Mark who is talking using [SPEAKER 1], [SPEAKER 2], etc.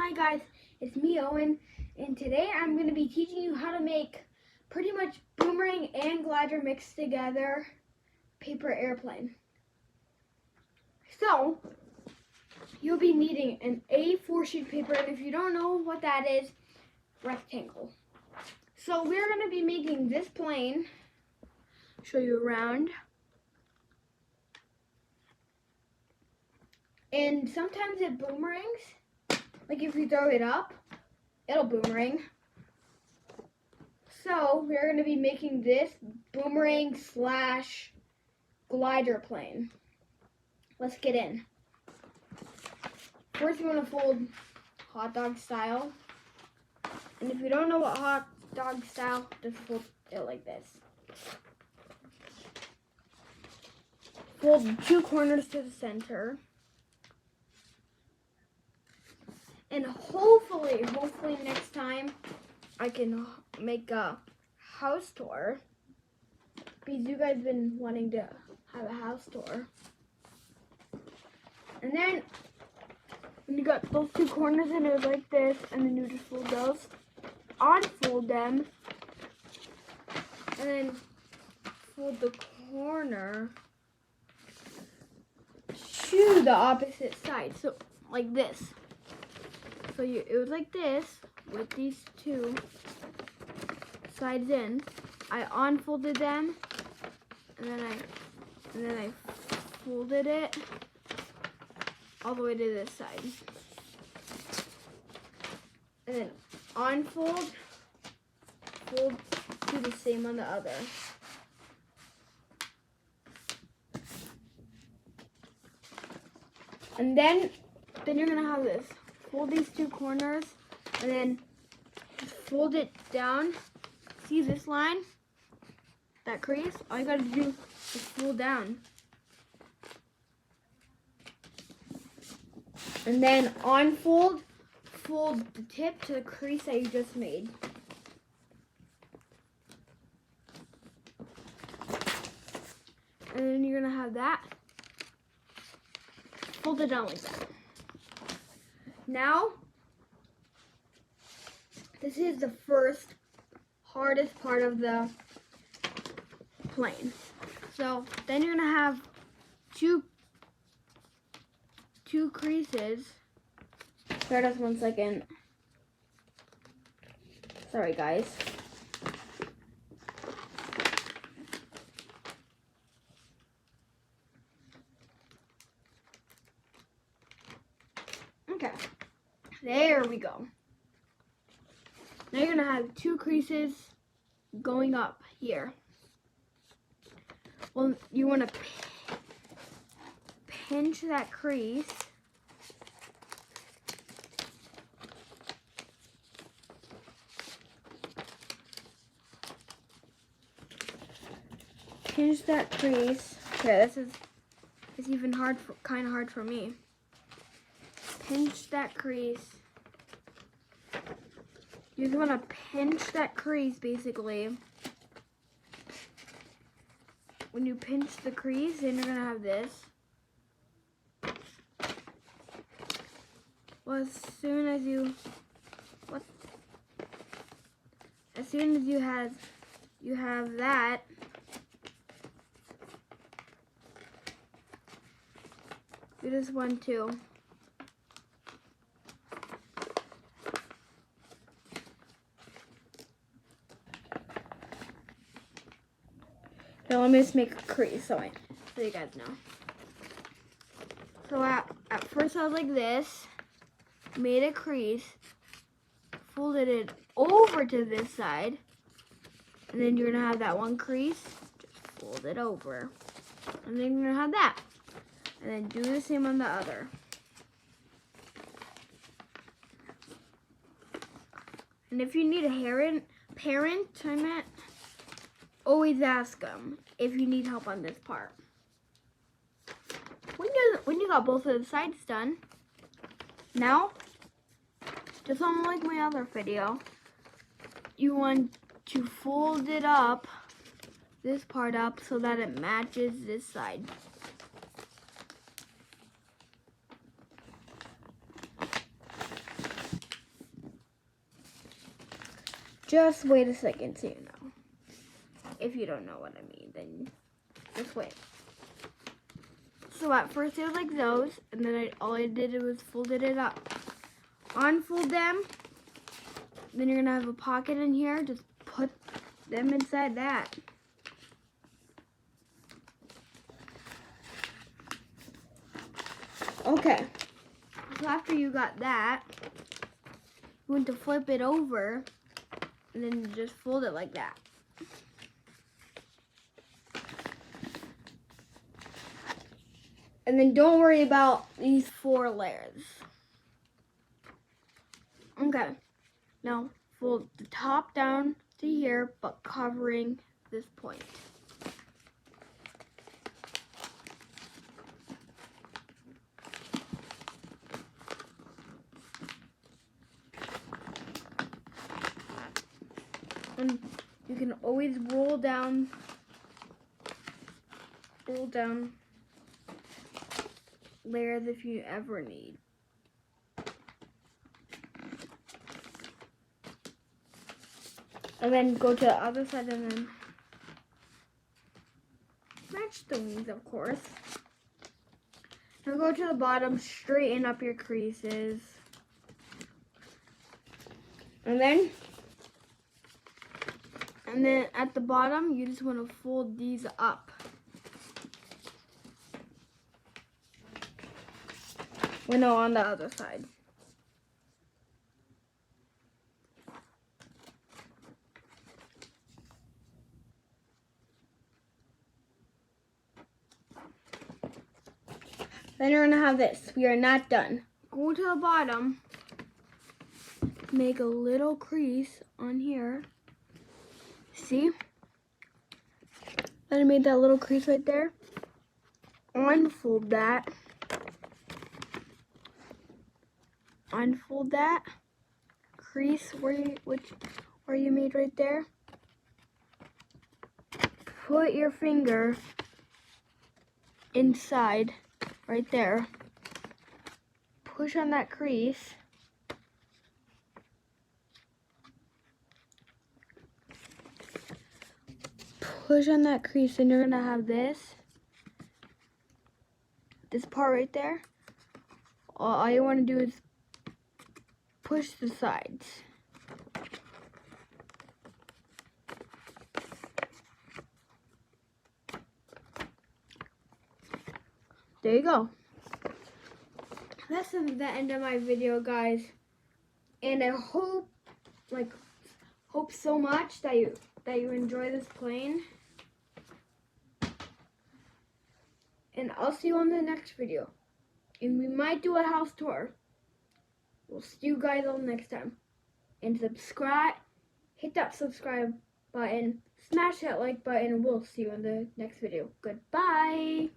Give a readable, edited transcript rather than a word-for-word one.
[SPEAKER 1] Hi guys, it's me Owen, and today I'm going to be teaching you how to make pretty much boomerang and glider mixed together paper airplane. So, you'll be needing an A4 sheet paper, and if you don't know what that is, rectangle. So we're going to be making this plane, show you around. And sometimes it boomerangs. Like if you throw it up, it'll boomerang. So we're going to be making this boomerang / glider plane. Let's get in. First you want to fold hot dog style. And if you don't know what hot dog style, just fold it like this. Fold the two corners to the center. And hopefully next time I can make a house tour, because you guys have been wanting to have a house tour. And then when you got those two corners and it was like this, and then you just fold those, unfold them, and then fold the corner to the opposite side, so like this. So it was like this with these two sides in. I unfolded them, and then I folded it all the way to this side, and then unfold, fold, do the same on the other. And then you're gonna have this. Fold these two corners, and then just fold it down. See this line? That crease? All you gotta do is fold down. And then unfold, fold the tip to the crease that you just made. And then you're gonna have that. Fold it down like that. Now, this is the first hardest part of the plane. So then you're gonna have two creases. Sorry, just 1 second. Sorry, guys. Okay. There we go. Now you're going to have two creases going up here. Well, you want to pinch that crease. Pinch that crease. Okay, this is even kind of hard for me. Pinch that crease. You just want to pinch that crease, basically. When you pinch the crease, then you're going to have this. Well, as soon as you have that, you just want to so let me just make a crease so you guys know. So at first I was like this, made a crease, folded it over to this side, and then you're gonna have that one crease, just fold it over, and then you're gonna have that, and then do the same on the other. And if you need a parent, always ask them if you need help on this part. When you got both of the sides done, now, just unlike my other video, you want to fold it up, this part up, so that it matches this side. Just wait a second so you know. If you don't know what I mean, then just wait. So at first it was like those, and then all I did was folded it up. Unfold them. Then you're gonna have a pocket in here. Just put them inside that. Okay. So after you got that, you want to flip it over, and then just fold it like that. And then don't worry about these 4 layers. Okay. Now fold the top down to here, but covering this point. And you can always roll down layers if you ever need. And then go to the other side and then match the wings, of course. Now go to the bottom, straighten up your creases. And then at the bottom, you just want to fold these up. Well, no, on the other side. Then you're gonna have this. We are not done. Go to the bottom. Make a little crease on here. See? Then I made that little crease right there. Unfold that. Unfold that. Crease where you made right there. Put your finger inside right there. Push on that crease. Push on that crease, and you're gonna have this part right there. All you want to do is push the sides. There you go. That's the end of my video, guys. And I hope so much that you enjoy this plane. And I'll see you on the next video. And we might do a house tour. We'll see you guys all next time. And subscribe, hit that subscribe button, smash that like button, and we'll see you on the next video. Goodbye.